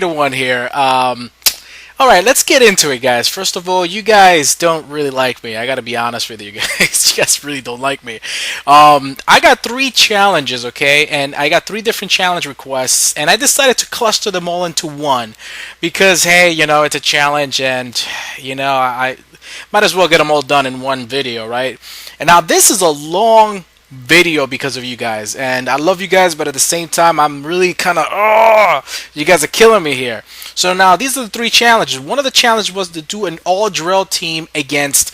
one here. All right, let's get into it, guys. First of all, you guys don't really like me. I gotta be honest with you guys. You guys really don't like me. I got three challenges, okay, and I got three different challenge requests, and I decided to cluster them all into one because, hey, it's a challenge, and I might as well get them all done in one video, right? And now this is a long video because of you guys, and I love you guys, but at the same time I'm really kind of, you guys are killing me here. So now these are the three challenges. One of the challenges was to do an all Drell team against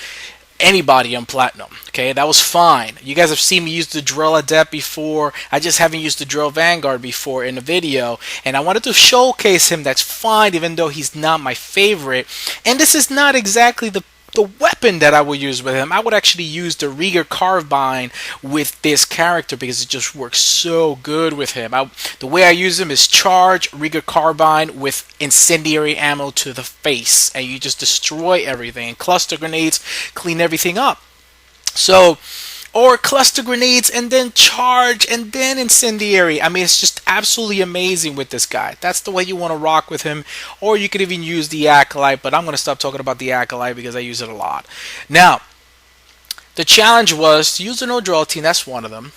anybody on platinum. Okay, that was fine. You guys have seen me use the Drell Adept before. I just haven't used the Drell Vanguard before in the video, and I wanted to showcase him. That's fine, even though he's not my favorite, and this is not exactly the weapon that I would use with him. I would actually use the Rieger Carbine with this character because it just works so good with him. The way I use him is charge Rieger Carbine with incendiary ammo to the face, and you just destroy everything. And cluster grenades clean everything up. So, or cluster grenades and then charge and then incendiary. I mean, it's just absolutely amazing with this guy. That's the way you want to rock with him. Or you could even use the Acolyte, but I'm going to stop talking about the Acolyte because I use it a lot. Now, the challenge was to use an Drell team. That's one of them.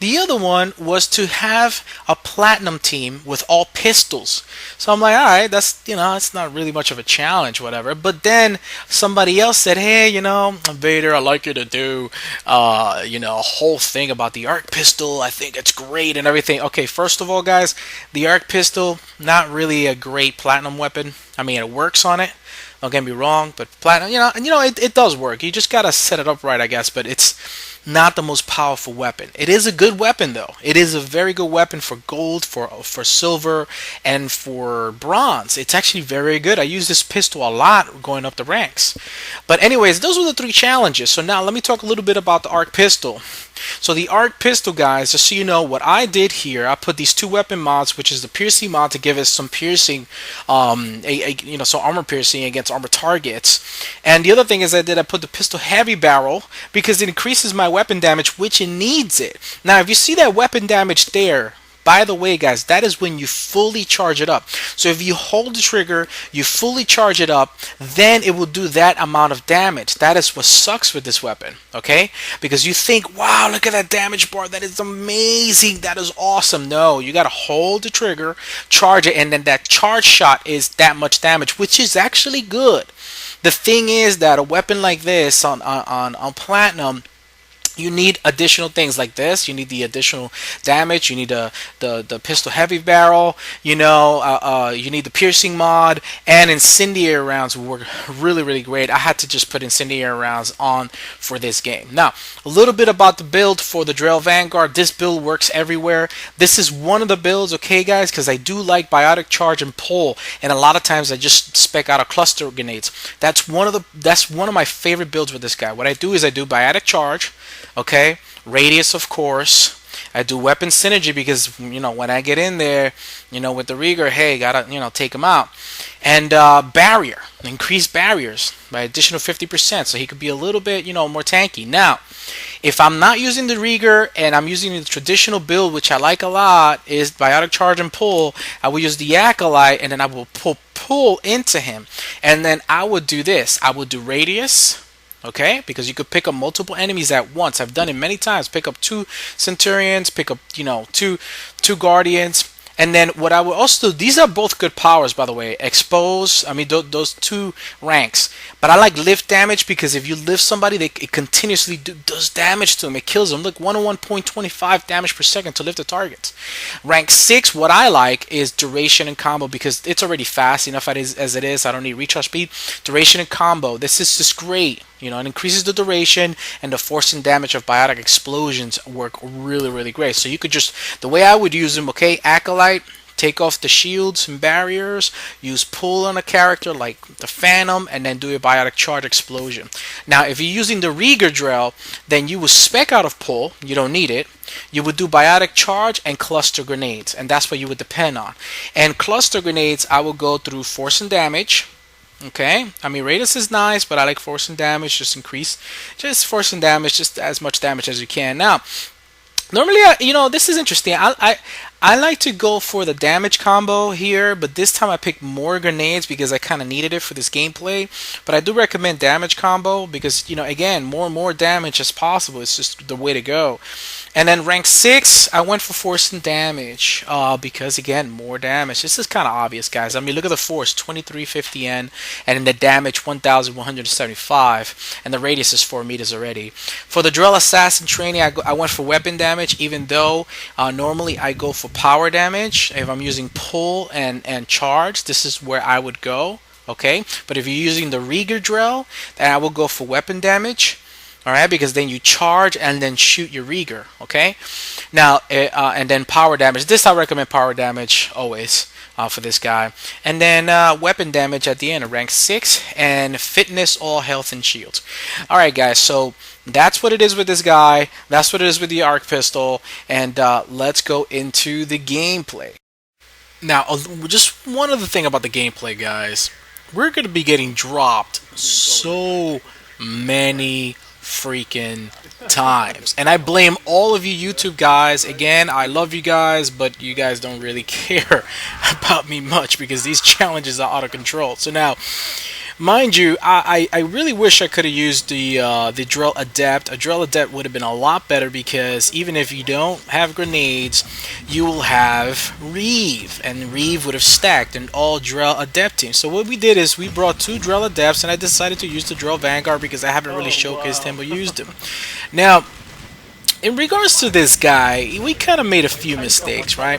The other one was to have a platinum team with all pistols. So I'm like, all right, that's, it's not really much of a challenge, whatever. But then somebody else said, hey, Vader, I'd like you to do, a whole thing about the arc pistol. I think it's great and everything. Okay, first of all, guys, the arc pistol, not really a great platinum weapon. I mean, it works on it. Don't get me wrong, but platinum, it does work. You just gotta set it up right, I guess. But it's not the most powerful weapon. It is a good weapon, though. It is a very good weapon for gold, for silver, and for bronze. It's actually very good. I use this pistol a lot going up the ranks. But anyways, those were the three challenges. So now let me talk a little bit about the arc pistol. So the arc pistol, guys, just so you know, what I did here, I put these two weapon mods, which is the piercing mod to give us some piercing, so armor piercing against armor targets. And the other thing is I put the pistol heavy barrel because it increases my weapon damage, which it needs it. Now, if you see that weapon damage there, by the way, guys, that is when you fully charge it up. So if you hold the trigger, you fully charge it up, then it will do that amount of damage. That is what sucks with this weapon, okay? Because you think, wow, look at that damage bar. That is amazing. That is awesome. No, you got to hold the trigger, charge it, and then that charge shot is that much damage, which is actually good. The thing is that a weapon like this on Platinum, you need additional things like this. You need the additional damage. You need the pistol heavy barrel. You need the piercing mod, and incendiary rounds work really, really great. I had to just put incendiary rounds on for this game. Now, a little bit about the build for the Drell Vanguard. This build works everywhere. This is one of the builds, okay, guys, because I do like biotic charge and pull, and a lot of times I just spec out a cluster grenades. That's one of my favorite builds with this guy. What I do is I do biotic charge. Okay, radius, of course. I do weapon synergy because when I get in there, with the Rieger, hey, gotta take him out. And barrier, increase barriers by additional 50%, so he could be a little bit more tanky. Now, if I'm not using the Rieger and I'm using the traditional build, which I like a lot, is biotic charge and pull, I will use the Acolyte, and then I will pull into him, and then I would do this. I would do radius. Okay, because you could pick up multiple enemies at once. I've done it many times. Pick up 2 Centurions, pick up two Guardians, and then what I will also do. These are both good powers, by the way. Expose. I mean those 2 ranks. But I like lift damage because if you lift somebody, it continuously does damage to them. It kills them. Look, 101.25 damage per second to lift the targets. Rank 6. What I like is duration and combo because it's already fast enough as it is. I don't need recharge speed. Duration and combo. This is just great. It increases the duration, and the force and damage of biotic explosions work really, really great. So you could just, the way I would use them, okay, Acolyte, take off the shields and barriers, use pull on a character like the Phantom, and then do a biotic charge explosion. Now, if you're using the Rieger Drell, then you would spec out of pull, you don't need it. You would do biotic charge and cluster grenades, and that's what you would depend on. And cluster grenades, I will go through force and damage. Okay, I mean radius is nice, but I like force and damage. Just force and damage, just as much damage as you can. Now, normally, this is interesting. I like to go for the damage combo here, but this time I picked more grenades because I kind of needed it for this gameplay. But I do recommend damage combo because, again, more and more damage as possible. It's just the way to go. And then rank 6, I went for force and damage because, again, more damage. This is kind of obvious, guys. I mean, look at the force, 2350N, and then the damage, 1175, and the radius is 4 meters already. For the Drell Assassin training, I went for weapon damage, even though normally I go for power damage. If I'm using pull and charge, this is where I would go. Okay, but if you're using the Rieger drill, then I will go for weapon damage. All right, because then you charge and then shoot your Rieger. Okay, now and then power damage. This I recommend power damage always for this guy, and then weapon damage at the end of rank 6 and fitness, all health and shields. All right, guys. So that's what it is with this guy. That's what it is with the arc pistol, and let's go into the gameplay. Now, just one other thing about the gameplay, guys. We're going to be getting dropped so many freaking times, and I blame all of you YouTube guys. Again, I love you guys, but you guys don't really care about me much because these challenges are out of control. So now, mind you, I really wish I could have used the Drell Adept. A Drell Adept would have been a lot better because even if you don't have grenades, you will have Reeve, and Reeve would have stacked an all Drell Adept team. So what we did is we brought 2 Drell Adepts, and I decided to use the Drell Vanguard because I haven't really showcased him or used him. Now, in regards to this guy, we kind of made a few mistakes, right?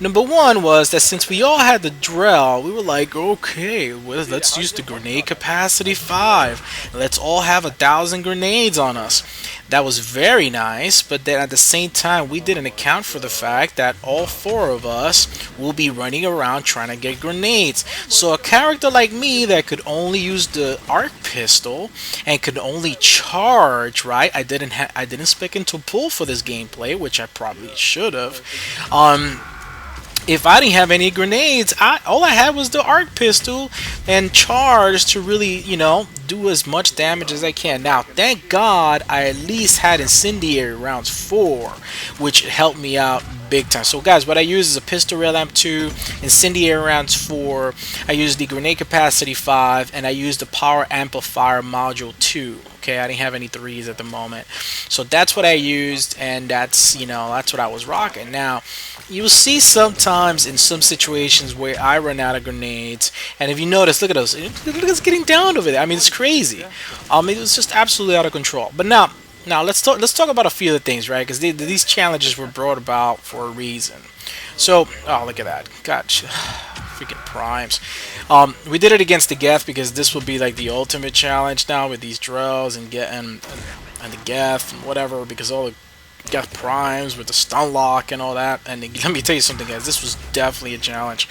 Number one was that since we all had the Drell, we were like, okay, well, let's use the grenade capacity 5. Let's all have 1,000 grenades on us. That was very nice, but then at the same time, we didn't account for the fact that all 4 of us will be running around trying to get grenades. So a character like me that could only use the arc pistol and could only charge, right? I didn't spec into pull for this gameplay, which I probably should have. If I didn't have any grenades, all I had was the arc pistol and charge to really, do as much damage as I can. Now, thank God I at least had incendiary rounds 4, which helped me out big time. So guys, what I use is a pistol rail amp 2, incendiary rounds 4, I use the grenade capacity 5, and I use the power amplifier module 2. Okay, I didn't have any 3s at the moment. So that's what I used, and that's what I was rocking. Now, you'll see sometimes in some situations where I run out of grenades, and if you notice, look at us getting down over there. I mean, it's crazy. It was just absolutely out of control. But now let's talk about a few of the things, right? Because these challenges were brought about for a reason. So, oh, look at that, gotcha. Freaking primes. We did it against the Geth because this will be like the ultimate challenge now with these Drells and the Geth and whatever, because all the Geth primes with the stun lock and all that. And let me tell you something, guys, this was definitely a challenge.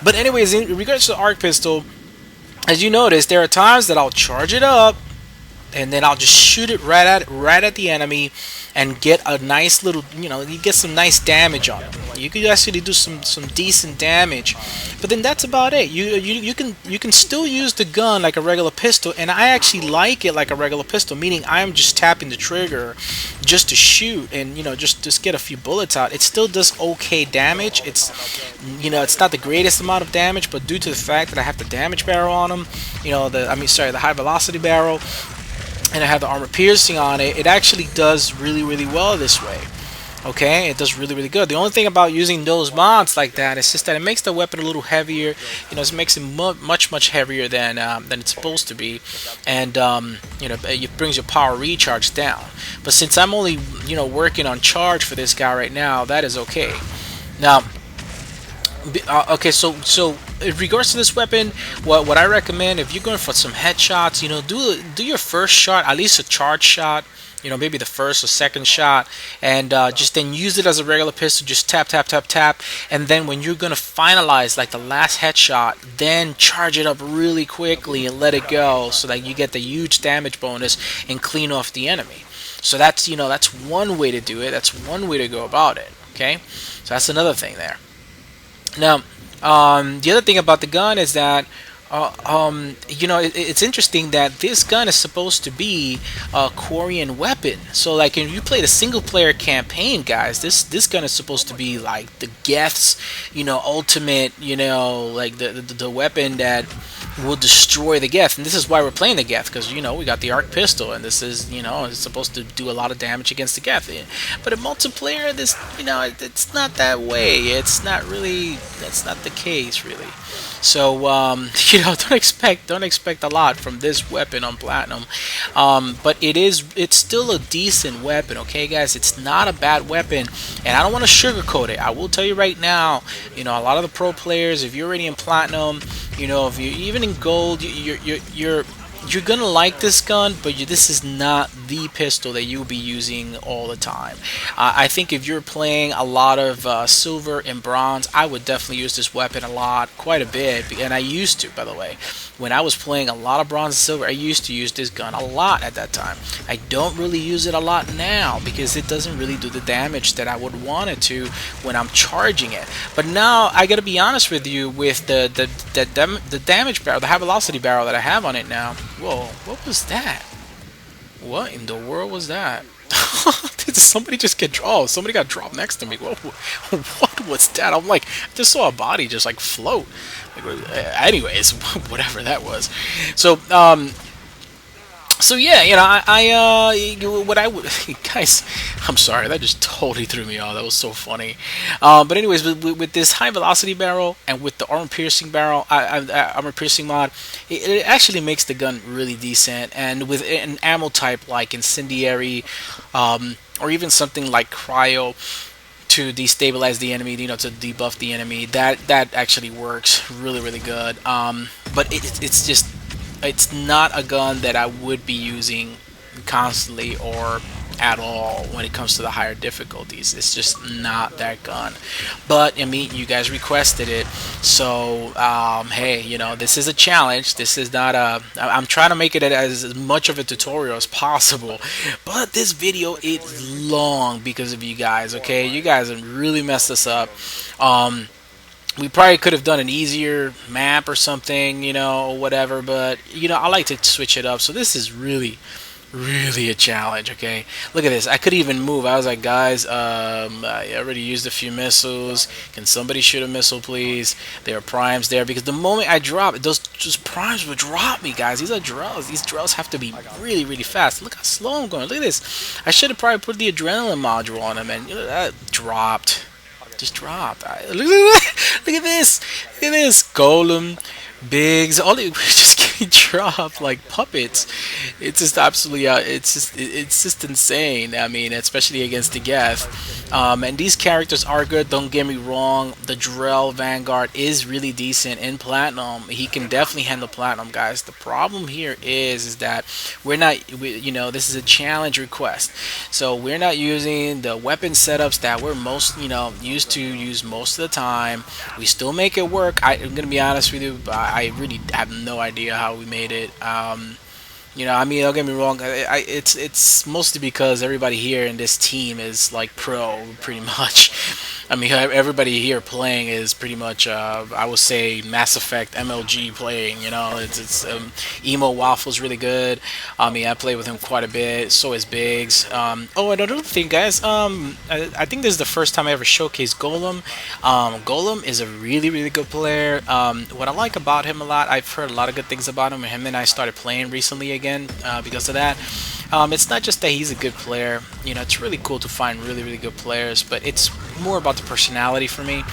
But anyways, in regards to the arc pistol, as you notice, there are times that I'll charge it up and then I'll just shoot it right at the enemy and get a nice little, you get some nice damage on it. You could actually do some decent damage, but then that's about it. You can still use the gun like a regular pistol, and I actually like it like a regular pistol, meaning I'm just tapping the trigger just to shoot and just get a few bullets out. It still does okay damage. It's it's not the greatest amount of damage, but due to the fact that I have the damage barrel on them, the high velocity barrel, and I have the armor piercing on it, it actually does really well this way. Okay, it does really good. The only thing about using those mods like that is just that it makes the weapon a little heavier. It makes it much heavier than it's supposed to be, and it brings your power recharge down. But since I'm only working on charge for this guy right now, that is okay. Now, okay, so in regards to this weapon, what I recommend, if you're going for some headshots, do your first shot, at least a charge shot, maybe the first or second shot, and just then use it as a regular pistol, just tap, and then when you're going to finalize like the last headshot, then charge it up really quickly and let it go so that you get the huge damage bonus and clean off the enemy. So that's one way to do it. That's one way to go about it. Okay, so that's another thing there. Now, the other thing about the gun is that It's interesting that this gun is supposed to be a Korean weapon. So, like, if you played a single-player campaign, guys, this gun is supposed to be like the Geth's, ultimate, like the weapon that will destroy the Geth. And this is why we're playing the Geth, because we got the arc pistol, and this is it's supposed to do a lot of damage against the Geth. But in multiplayer, this it's not that way. It's not really. That's not the case, really. So don't expect a lot from this weapon on platinum, but it's still a decent weapon. Okay, guys, it's not a bad weapon, and I don't want to sugarcoat it. I will tell you right now, a lot of the pro players, if you're already in platinum, if you're even in gold, you're gonna like this gun, but this is not the pistol that you'll be using all the time. I think if you're playing a lot of silver and bronze, I would definitely use this weapon a lot, quite a bit, and I used to, by the way. When I was playing a lot of bronze and silver, I used to use this gun a lot at that time. I don't really use it a lot now because it doesn't really do the damage that I would want it to when I'm charging it. But now I gotta be honest with you, with the damage barrel, the high velocity barrel that I have on it now. Whoa, what was that? What in the world was that? Did somebody just get dropped? Oh, somebody got dropped next to me. What was that? I'm like, I just saw a body just like float. Anyways, whatever that was. So, yeah, what I would, guys, I'm sorry, that just totally threw me off. That was so funny. But anyways, with this high velocity barrel and with the armor piercing barrel, armor piercing mod, it actually makes the gun really decent. And with an ammo type like incendiary, or even something like cryo to destabilize the enemy, to debuff the enemy, that actually works really, really good. But it's not a gun that I would be using constantly or at all when it comes to the higher difficulties. It's just not that gun. But I mean, you guys requested it, so hey, this is a challenge. This is not I'm trying to make it as much of a tutorial as possible, but this video is long because of you guys. Okay, you guys have really messed us up. We probably could have done an easier map or something, or whatever, but, I like to switch it up. So this is really, really a challenge, okay? Look at this. I could even move. I was like, guys, I already used a few missiles. Can somebody shoot a missile, please? There are primes there, because the moment I drop it, those primes would drop me, guys. These are Drells. These Drells have to be really, really fast. Look how slow I'm going. Look at this. I should have probably put the adrenaline module on him, and that dropped. Just dropped. Look at this. Look at this. Golem, Biggs, all they just getting dropped like puppets. It's just absolutely, it's just insane. I mean, especially against the Geth. And these characters are good. Don't get me wrong. The Drell Vanguard is really decent in platinum. He can definitely handle platinum, guys. The problem here is that this is a challenge request, so we're not using the weapon setups that we're most, used to use most of the time. We still make it work. I'm gonna be honest with you. I really have no idea how we made it. I mean, don't get me wrong. It's mostly because everybody here in this team is like pro, pretty much. I mean, everybody here playing is pretty much, I would say, Mass Effect MLG playing. It's Emo Waffle's really good. I mean, I play with him quite a bit. So is Biggs. Oh, another thing, guys. I think this is the first time I ever showcased Golem. Golem is a really, really good player. What I like about him a lot, I've heard a lot of good things about him. Him and I started playing recently again because of that. It's not just that he's a good player. It's really cool to find really, really good players, but it's more about the personality for me.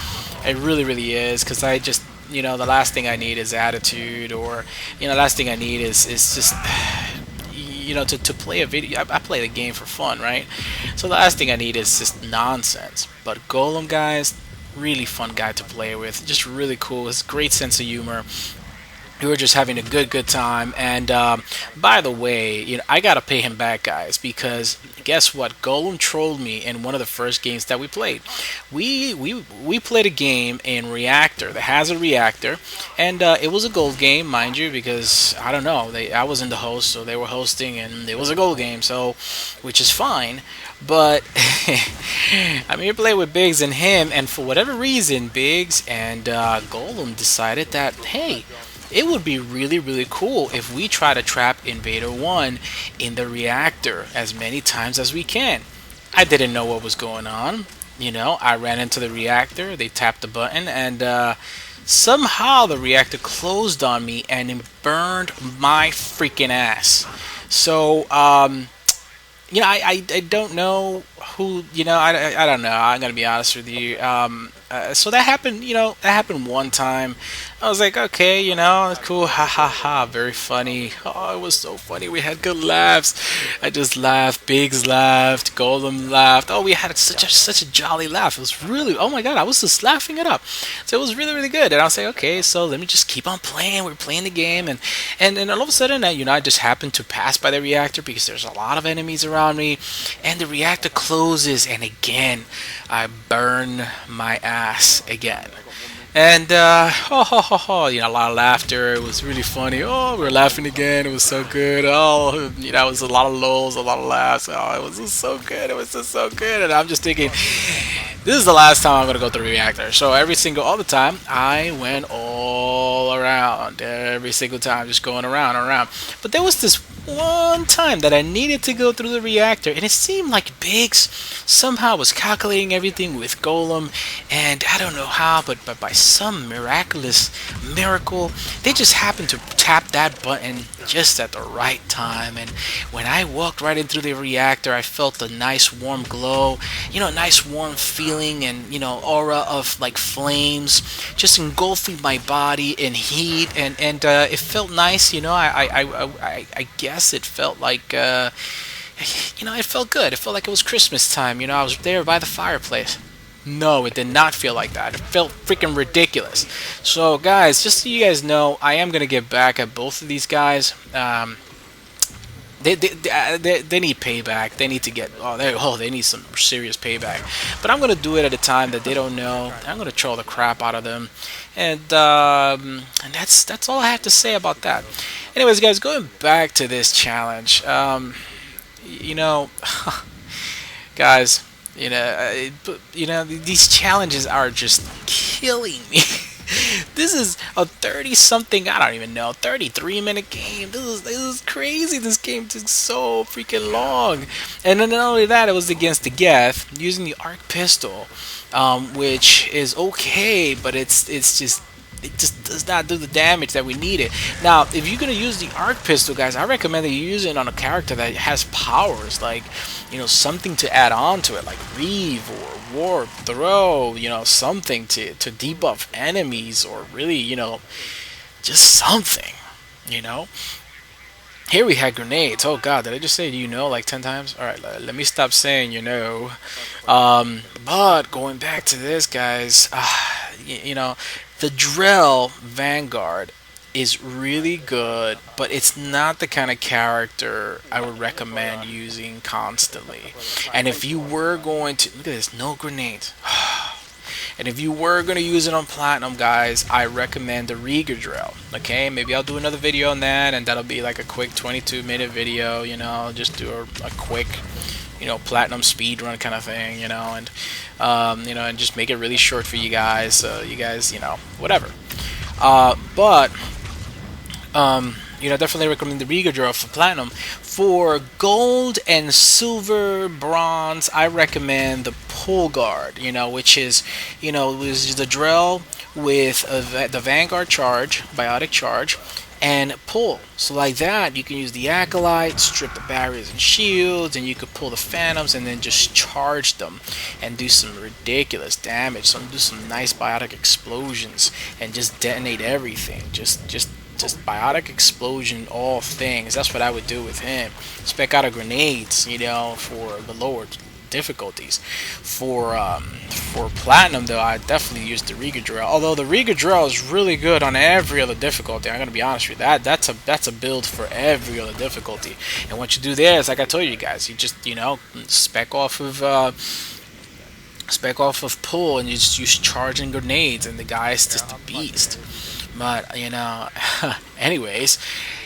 It really, really is, because I just, the last thing I need is attitude, or, the last thing I need is just, to play a video. I play the game for fun, right? So the last thing I need is just nonsense. But Golem, guys, really fun guy to play with. Just really cool. His great sense of humor. We were just having a good time. And by the way, I gotta pay him back, guys, because guess what? Golem trolled me in one of the first games that we played. We played a game in Reactor that has a reactor, and it was a gold game, mind you, because I don't know, I wasn't the host, so they were hosting, and it was a gold game, so which is fine. But I mean, you play with Biggs and him, and for whatever reason, Biggs and Golem decided that, hey, it would be really, really cool if we try to trap Invader 1 in the reactor as many times as we can. I didn't know what was going on. I ran into the reactor, they tapped the button, and somehow the reactor closed on me and it burned my freaking ass. So, I don't know who, I don't know. I'm going to be honest with you. So that happened, that happened one time. I was like, okay, it's cool, ha ha ha, very funny. Oh, it was so funny. We had good laughs. I just laughed. Biggs laughed. Golem laughed. Oh, we had such a jolly laugh. It was really, oh my god, I was just laughing it up. So it was really, really good. And I was like, okay, so let me just keep on playing. We're playing the game, and all of a sudden, I just happened to pass by the reactor because there's a lot of enemies around me, and the reactor closes, and again, I burn my ass again. And a lot of laughter. It was really funny. Oh, we were laughing again. It was so good. Oh, it was a lot of lulls, a lot of laughs. Oh, it was just so good. It was just so good. And I'm just thinking, this is the last time I'm gonna go through the reactor. So all the time, I went all around. Every single time, just going around and around. But there was this one time that I needed to go through the reactor, and it seemed like Biggs somehow was calculating everything with Golem, and I don't know how, but by some miraculous miracle, they just happened to tap that button just at the right time. And when I walked right into the reactor, I felt a nice warm glow, a nice warm feeling, and aura of like flames just engulfing my body in heat, and it felt nice. I guess it felt like it felt good. It felt like it was Christmas time. I was there by the fireplace. No, it did not feel like that. It felt freaking ridiculous. So, guys, just so you guys know, I am gonna get back at both of these guys. They need payback. They need to get they need some serious payback. But I'm gonna do it at a time that they don't know. I'm gonna troll the crap out of them, and that's all I have to say about that. Anyways, guys, going back to this challenge, you know, guys, these challenges are just killing me. This is a 30 something, I don't even know, 33-minute game. This is crazy. This game took so freaking long. And then not only that, it was against the Geth using the arc pistol, which is okay, but it just does not do the damage that we needed. Now, if you're gonna use the arc pistol, guys, I recommend that you use it on a character that has powers, like something to add on to it, like Reeve or Warp, Throw, something to debuff enemies, or really, just something, you know. Here we had grenades. Oh god, did I just say like 10 times? Alright, let me stop saying But going back to this, guys, the Drell Vanguard is really good, but it's not the kind of character I would recommend using constantly. And if you were going to, look at this, no grenades. And if you were going to use it on Platinum, guys, I recommend the Rieger Drill. Okay, maybe I'll do another video on that, and that'll be like a quick 22-minute video, just do a quick, Platinum speed run kind of thing, and just make it really short for you guys, so you guys, whatever. But definitely recommend the Rieger Drill for Platinum. For Gold and Silver, Bronze, I recommend the Pull Guard, which is, is the Drell with the Vanguard charge, Biotic charge, and pull. So like that, you can use the Acolyte, strip the barriers and shields, and you could pull the Phantoms and then just charge them and do some ridiculous damage. Do some nice biotic explosions and just detonate everything. Just biotic explosion, all things. That's what I would do with him. Spec out of grenades, for the lower difficulties. For Platinum, though, I definitely use the Rieger Drill. Although the Rieger Drill is really good on every other difficulty. I'm gonna be honest with you. That's a build for every other difficulty. And what you do there is, like I told you guys, you just spec off of pull, and you just use charging grenades, and the guy is just a beast. But anyways,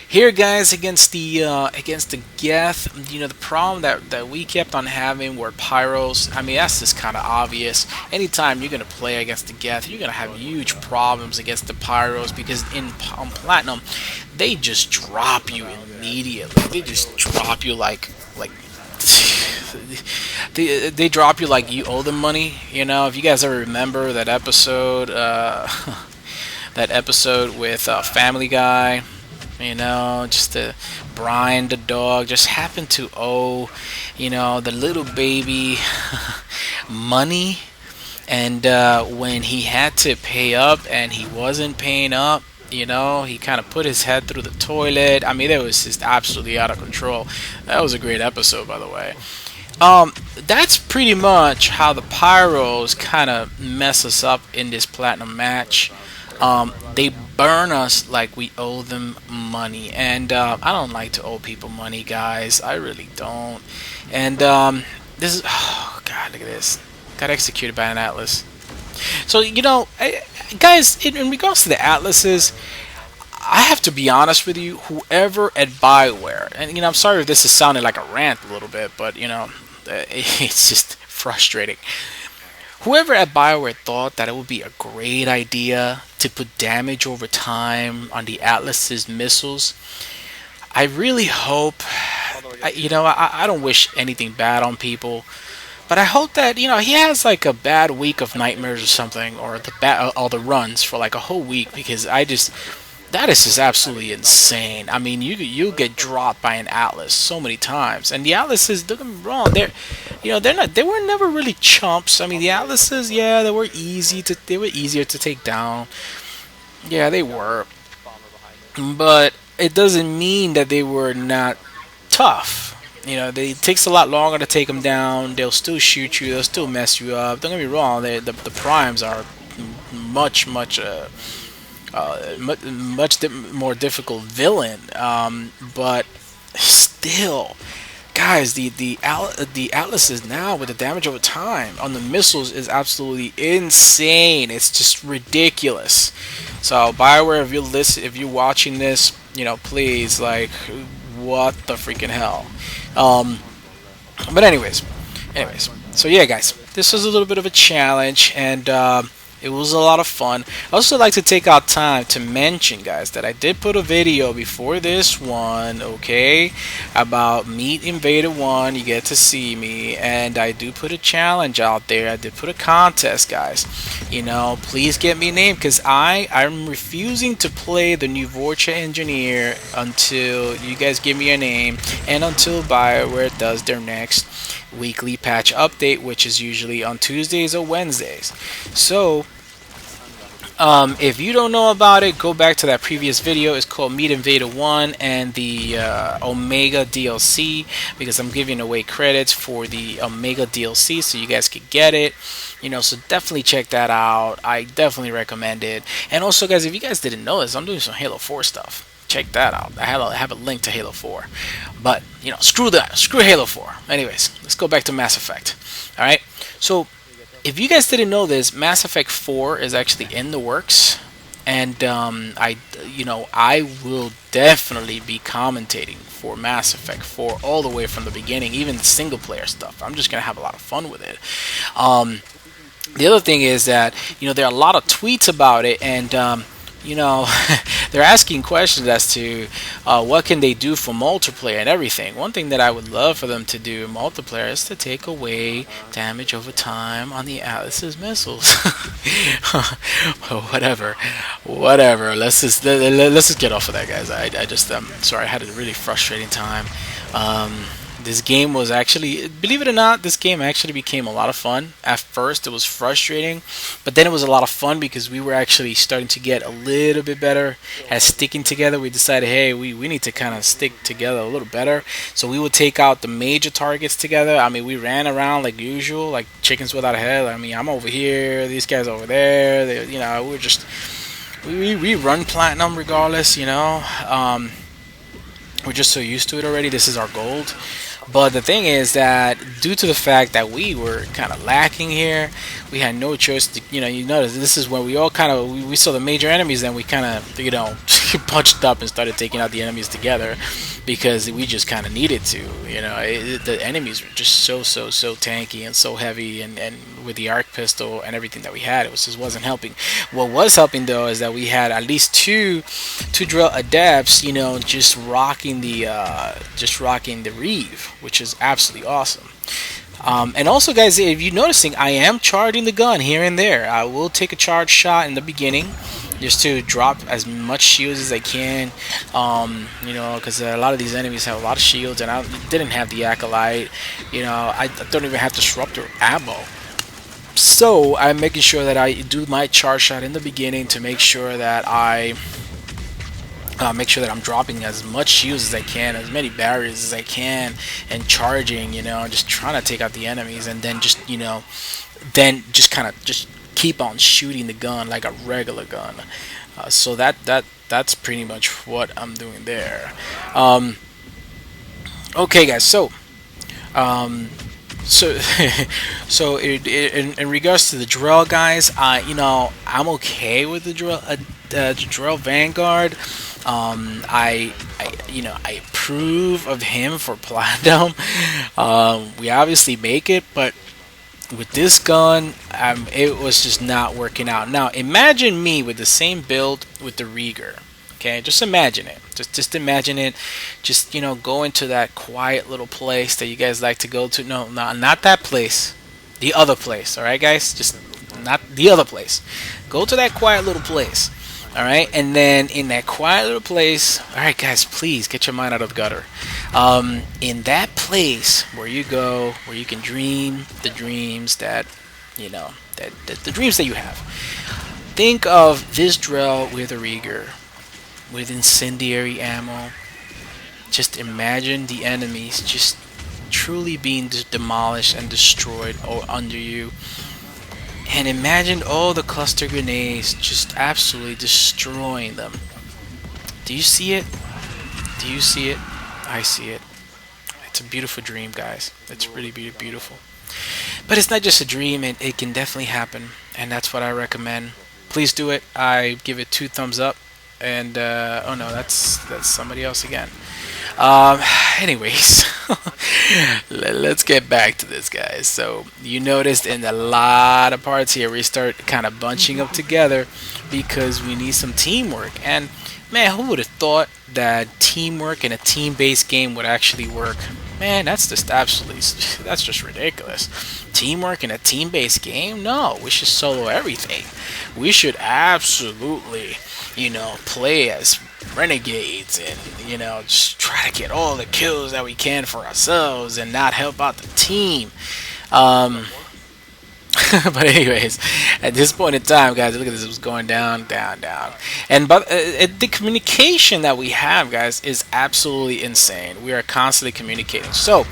Here, guys, against the Geth, the problem that we kept on having were pyros. I mean, that's just kind of obvious. Anytime you're gonna play against the Geth, you're gonna have huge problems against the pyros because on platinum, they just drop you immediately. They just drop you like they drop you like you owe them money. If you guys ever remember that episode, that episode with Family Guy. Just Brian the dog just happened to owe, the little baby money, and when he had to pay up and he wasn't paying up, he kind of put his head through the toilet. I mean, it was just absolutely out of control. That was a great episode, by the way. That's pretty much how the Pyros kind of mess us up in this platinum match. They burn us like we owe them money, and I don't like to owe people money, guys. I really don't. And this is, oh god, look at this. Got executed by an Atlas. So guys, in regards to the Atlases, I have to be honest with you. Whoever at Bioware, and I'm sorry if this is sounding like a rant a little bit, but it's just frustrating. Whoever at Bioware thought that it would be a great idea to put damage over time on the Atlas's missiles, I really hope. I don't wish anything bad on people, but I hope that he has like a bad week of nightmares or something, or all the runs for like a whole week, because that is just absolutely insane. I mean, you get dropped by an Atlas so many times, and the Atlases, don't get me wrong, they were never really chumps. I mean, the Atlases, yeah, they were easier to take down. Yeah, they were, but it doesn't mean that they were not tough. It takes a lot longer to take them down. They'll still shoot you. They'll still mess you up. Don't get me wrong. The primes are much more difficult villain, but still, guys, the Atlases now with the damage over time on the missiles is absolutely insane. It's just ridiculous. So Bioware, if you're watching this, please, like, what the freaking hell. But anyways, so yeah, guys, this was a little bit of a challenge, and it was a lot of fun. I also like to take out time to mention, guys, that I did put a video before this one, okay, about Meet Invader 1. You get to see me, and I do put a challenge out there. I did put a contest, guys. Please get me named, because I'm refusing to play the new Vorcha Engineer until you guys give me your name, and until Bioware does their next weekly patch update, which is usually on Tuesdays or Wednesdays. So if you don't know about it, go back to that previous video. It's called Meet Invader 1 and the Omega DLC, because I'm giving away credits for the Omega DLC so you guys could get it. So definitely check that out. I definitely recommend it. And also, guys, if you guys didn't know this, I'm doing some Halo 4 stuff. Check that out. I have a link to Halo 4. But, screw that. Screw Halo 4. Anyways, let's go back to Mass Effect. Alright? So, if you guys didn't know this, Mass Effect 4 is actually in the works. And, I will definitely be commentating for Mass Effect 4 all the way from the beginning, even the single player stuff. I'm just going to have a lot of fun with it. The other thing is that, there are a lot of tweets about it, and, they're asking questions as to what can they do for multiplayer and everything. One thing that I would love for them to do in multiplayer is to take away damage over time on the Atlas's missiles. whatever. Let's just get off of that, guys. I just sorry, I had a really frustrating time. This game was actually, believe it or not, this game actually became a lot of fun. At first, it was frustrating, but then it was a lot of fun because we were actually starting to get a little bit better at sticking together. We decided, hey, we need to kind of stick together a little better. So we would take out the major targets together. I mean, we ran around like usual, like chickens without a head. I mean, I'm over here, these guys over there. We run platinum regardless, We're just so used to it already. This is our gold. But the thing is that due to the fact that we were kind of lacking here, we had no choice to, you notice this is when we all kind of, we saw the major enemies, and we kind of, punched up and started taking out the enemies together because we just kind of needed to. The enemies were just so tanky and so heavy, and with the arc pistol and everything that we had, it just wasn't helping. What was helping though is that we had at least two drill adepts, just rocking the Reeve, which is absolutely awesome. And also, guys, if you're noticing, I am charging the gun here and there. I will take a charge shot in the beginning just to drop as much shields as I can. Because a lot of these enemies have a lot of shields, and I didn't have the Acolyte. I don't even have disruptor ammo. So I'm making sure that I do my charge shot in the beginning to make sure that I'm dropping as much shields as I can, as many barriers as I can, and charging, just trying to take out the enemies, and then just keep on shooting the gun like a regular gun. So that's pretty much what I'm doing there. Okay, guys. So in regards to the Drell, guys, I'm okay with the Drell Vanguard. I approve of him for platinum. We obviously make it, but with this gun, it was just not working out. Now, imagine me with the same build with the Rieger. Okay, just imagine it. Just imagine it. Just go into that quiet little place that you guys like to go to. No, not that place. The other place. All right, guys. Just not the other place. Go to that quiet little place. All right, and then in that quiet little place, all right, guys, please get your mind out of the gutter. In that place where you go, where you can dream the dreams that, the dreams that you have. Think of this Drell with a Rieger, with incendiary ammo. Just imagine the enemies just truly being demolished and destroyed under you. And imagine all the cluster grenades just absolutely destroying them. Do you see it? Do you see it? I see it. It's a beautiful dream, guys. It's really beautiful. But it's not just a dream. It can definitely happen. And that's what I recommend. Please do it. I give it 2 thumbs up. And, oh no, that's somebody else again. Anyways, let's get back to this, guys. So you noticed in a lot of parts here we start kind of bunching up together because we need some teamwork. And man, who would have thought that teamwork in a team-based game would actually work? Man, that's just ridiculous. Teamwork in a team-based game? No, we should solo everything. We should absolutely, play as renegades and, just try to get all the kills that we can for ourselves and not help out the team. But anyways, at this point in time, guys, look at this. It was going down. And the communication that we have, guys, is absolutely insane. We are constantly communicating. So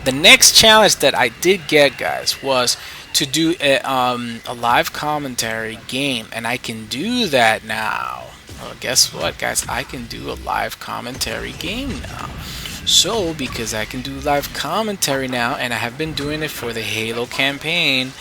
the next challenge that I did get, guys, was to do a live commentary game, and I can do that now. Well, guess what, guys? I can do a live commentary game now. So, because I can do live commentary now, and I have been doing it for the Halo campaign,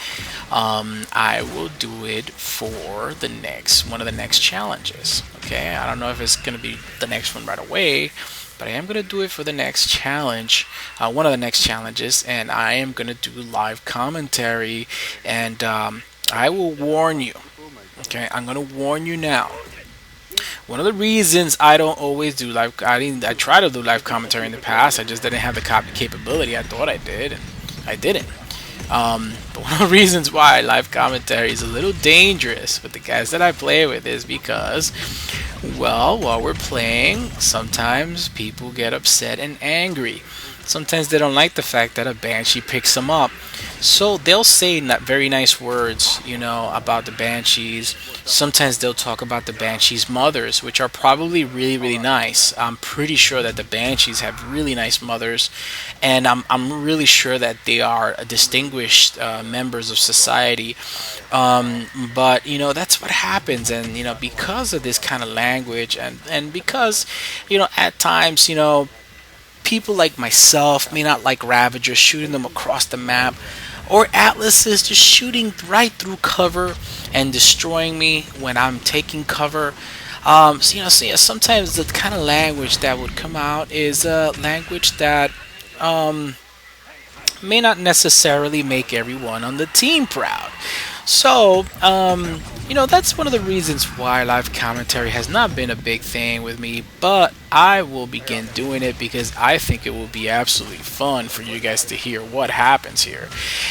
I will do it for one of the next challenges. Okay, I don't know if it's going to be the next one right away, but I am going to do it for the next challenge, one of the next challenges, and I am going to do live commentary, and I will warn you. Okay, I'm going to warn you now. One of the reasons I don't always do I tried to do live commentary in the past. I just didn't have the copy capability. I thought I did, and I didn't. But one of the reasons why live commentary is a little dangerous with the guys that I play with is because, well, while we're playing, sometimes people get upset and angry. Sometimes they don't like the fact that a Banshee picks them up. So they'll say very nice words, about the Banshees. Sometimes they'll talk about the Banshees' mothers, which are probably really nice. I'm pretty sure that the Banshees have really nice mothers, and I'm really sure that they are distinguished members of society. But that's what happens, and because of this kind of language, and because at times people like myself may not like Ravagers shooting them across the map, or Atlases just shooting right through cover and destroying me when I'm taking cover. So yeah, sometimes the kind of language that would come out is a language that um, may not necessarily make everyone on the team proud. So, that's one of the reasons why live commentary has not been a big thing with me, but I will begin doing it because I think it will be absolutely fun for you guys to hear what happens here.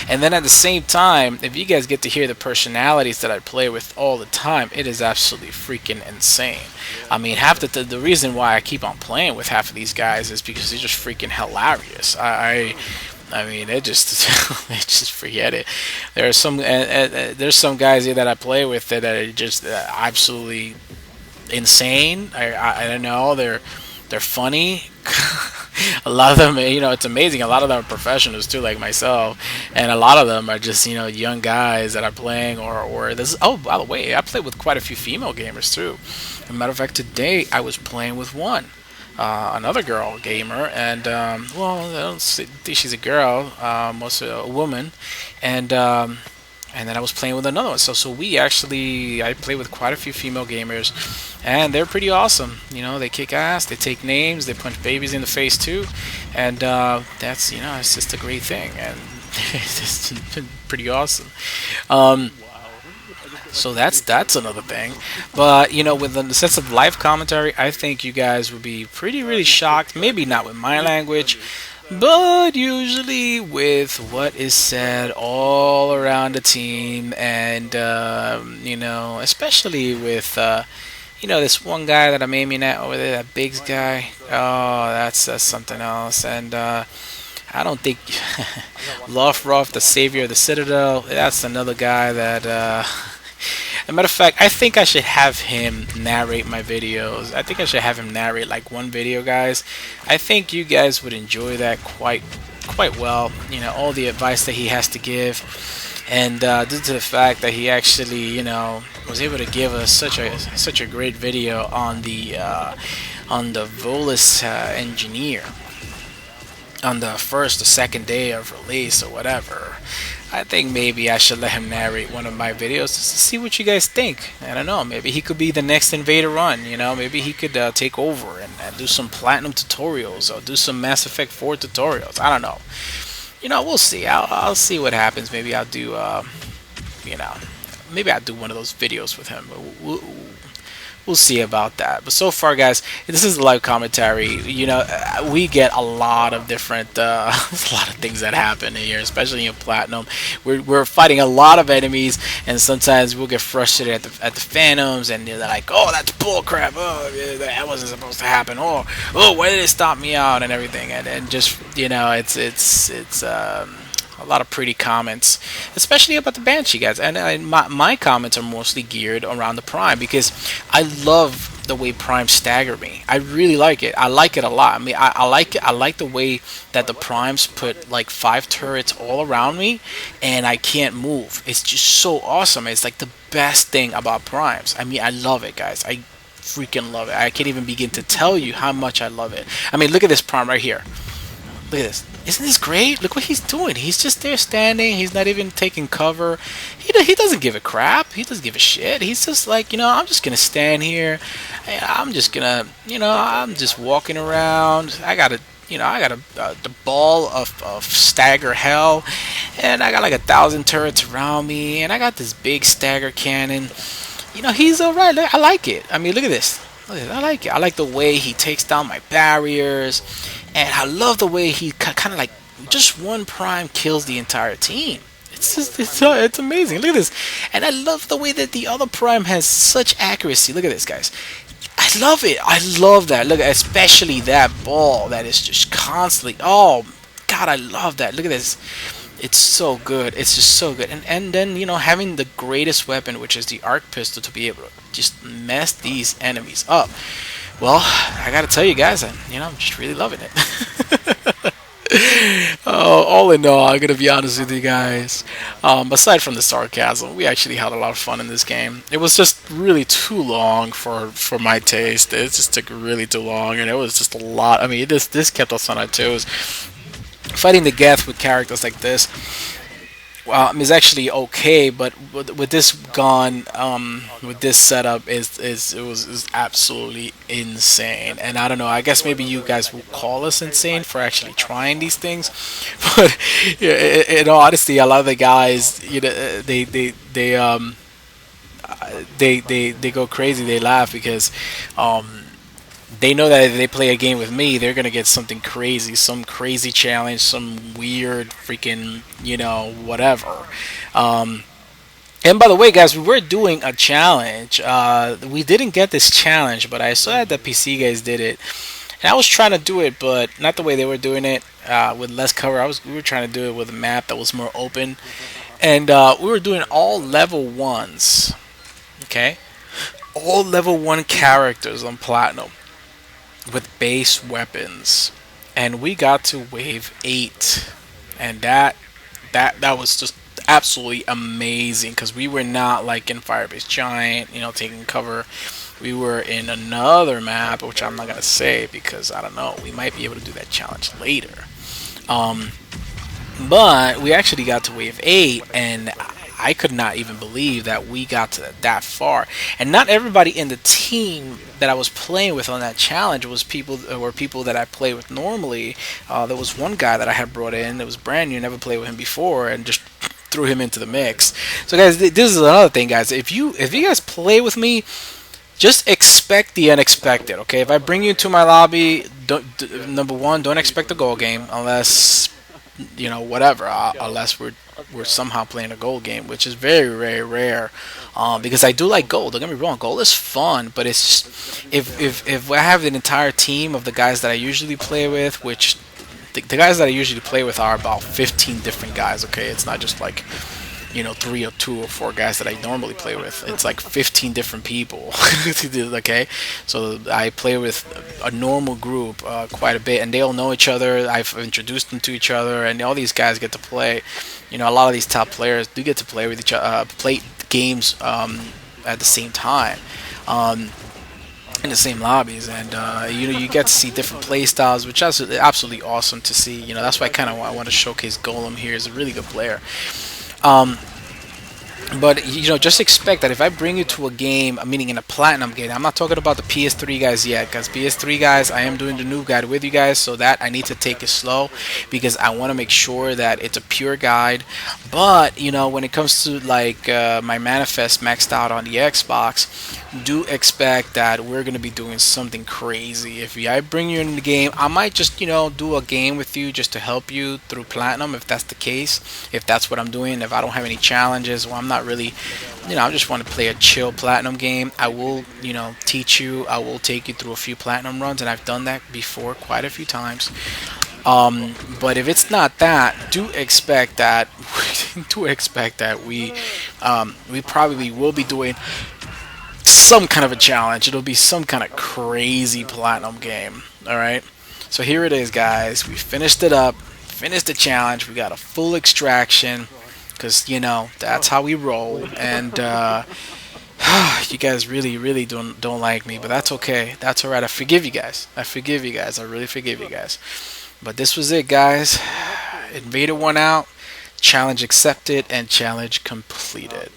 And then at the same time, if you guys get to hear the personalities that I play with all the time, it is absolutely freaking insane. I mean, half the reason why I keep on playing with half of these guys is because they're just freaking hilarious. I mean, it just it just forget it. There's some guys here that I play with that are just absolutely insane. I don't know. They're funny. A lot of them, it's amazing. A lot of them are professionals too, like myself, and a lot of them are just young guys that are playing or this. Oh, by the way, I play with quite a few female gamers too. As a matter of fact, today I was playing with one another girl gamer, and well, I don't think she's a girl, most a woman, and and then I was playing with another one. So I play with quite a few female gamers, and they're pretty awesome. They kick ass, they take names, they punch babies in the face too, and that's it's just a great thing, and it's just pretty awesome. Um, so that's another thing. But with the sense of live commentary, I think you guys would be pretty really shocked. Maybe not with my language, but usually with what is said all around the team, and especially with this one guy that I'm aiming at over there, that Biggs guy. Oh, that's something else, and. I don't think Lofroth, the savior of the Citadel, that's another guy that as a matter of fact, I think I should have him narrate my videos. I think I should have him narrate like one video, guys. I think you guys would enjoy that quite well. All the advice that he has to give, and due to the fact that he actually, was able to give us such a great video on the Volus engineer on the first or second day of release or whatever. I think maybe I should let him narrate one of my videos just to see what you guys think. I don't know. Maybe he could be the next Invader Run. Maybe he could take over and do some Platinum tutorials or do some Mass Effect 4 tutorials. I don't know. We'll see. I'll see what happens. Maybe I'll do. Maybe I'll do one of those videos with him. We'll see about that. But so far, guys, this is live commentary. We get a lot of different, a lot of things that happen here, especially in Platinum. We're fighting a lot of enemies, and sometimes we'll get frustrated at the Phantoms, and they're like, "Oh, that's bullcrap. Oh, yeah, that wasn't supposed to happen. Oh, why did it stop me out and everything?" And just it's a lot of pretty comments, especially about the Banshee, guys. And my comments are mostly geared around the Prime because I love the way Prime stagger me. I really like it. I like it a lot. I mean, I like it. I like the way that the Primes put like 5 turrets all around me, and I can't move. It's just so awesome. It's like the best thing about Primes. I mean, I love it, guys. I freaking love it. I can't even begin to tell you how much I love it. I mean, look at this Prime right here. Look at this. Isn't this great? Look what he's doing. He's just there standing. He's not even taking cover. He doesn't give a crap. He doesn't give a shit. He's just like, I'm just going to stand here. And I'm just going to, I'm just walking around. I got the ball of stagger hell. And I got like 1,000 turrets around me. And I got this big stagger cannon. He's alright. I like it. I mean, look at this. I like it. I like the way he takes down my barriers. And I love the way he kind of like just one Prime kills the entire team. It's amazing. Look at this. And I love the way that the other Prime has such accuracy. Look at this, guys. I love it. I love that. Look, especially that ball that is just constantly. Oh, God, I love that. Look at this. It's so good. It's just so good. And then, having the greatest weapon, which is the arc pistol, to be able to just mess these enemies up. Well, I gotta tell you guys, I'm just really loving it. Oh, all in all, I'm gonna be honest with you guys. Aside from the sarcasm, we actually had a lot of fun in this game. It was just really too long for my taste. It just took really too long, and it was just a lot. I mean, this kept us on our toes. Fighting the Geth with characters like this It's actually okay, but with this gone, with this setup, is absolutely insane. And I don't know. I guess maybe you guys will call us insane for actually trying these things, but yeah, in all honesty, a lot of the guys, they go crazy. They laugh because um, they know that if they play a game with me, they're gonna get something crazy, some crazy challenge, some weird freaking, whatever. Um, and by the way, guys, we were doing a challenge. We didn't get this challenge, but I saw that the PC guys did it, and I was trying to do it, but not the way they were doing it, with less cover. We were trying to do it with a map that was more open, and we were doing all level ones. Okay, all level one characters on platinum with base weapons, and we got to wave 8, and that was just absolutely amazing because we were not like in Firebase Giant, taking cover. We were in another map, which I'm not gonna say because I don't know. We might be able to do that challenge later. Um, but we actually got to wave 8, and I could not even believe that we got to that far. And not everybody in the team that I was playing with on that challenge were people that I play with normally. There was one guy that I had brought in that was brand new, never played with him before, and just threw him into the mix. So guys, this is another thing, guys. If you guys play with me, just expect the unexpected. Okay, if I bring you to my lobby, number one, don't expect a goal game unless whatever, unless we're somehow playing a gold game, which is very very rare. Because I do like gold. Don't get me wrong, gold is fun, but it's just, if I have an entire team of the guys that I usually play with, which the guys that I usually play with are about 15 different guys. Okay, it's not just like 3 or 2 or 4 guys that I normally play with. It's like 15 different people. Okay, so I play with a normal group quite a bit, and they all know each other. I've introduced them to each other, and all these guys get to play. A lot of these top players do get to play with each other, play games at the same time. Um, in the same lobbies, and you get to see different play styles, which is absolutely awesome to see. That's why I want to showcase Golem here. He's a really good player. Um, but just expect that if I bring you to a game, meaning in a platinum game, I'm not talking about the PS3 guys yet, because PS3 guys, I am doing the new guide with you guys, so that I need to take it slow because I want to make sure that it's a pure guide. But when it comes to like my manifest maxed out on the Xbox, do expect that we're gonna be doing something crazy. If I bring you in the game, I might just do a game with you just to help you through platinum, if that's the case, if that's what I'm doing. If I don't have any challenges, well, I'm not really, I just want to play a chill platinum game. I will teach you. I will take you through a few platinum runs, and I've done that before quite a few times. But if it's not that, do expect that we probably will be doing some kind of a challenge. It'll be some kind of crazy platinum game. All right. So here it is, guys. We finished it up. Finished the challenge. We got a full extraction because that's how we roll. And you guys really, really don't like me, but that's okay. That's all right. I forgive you guys. I really forgive you guys. But this was it, guys. Invader won out. Challenge accepted and challenge completed.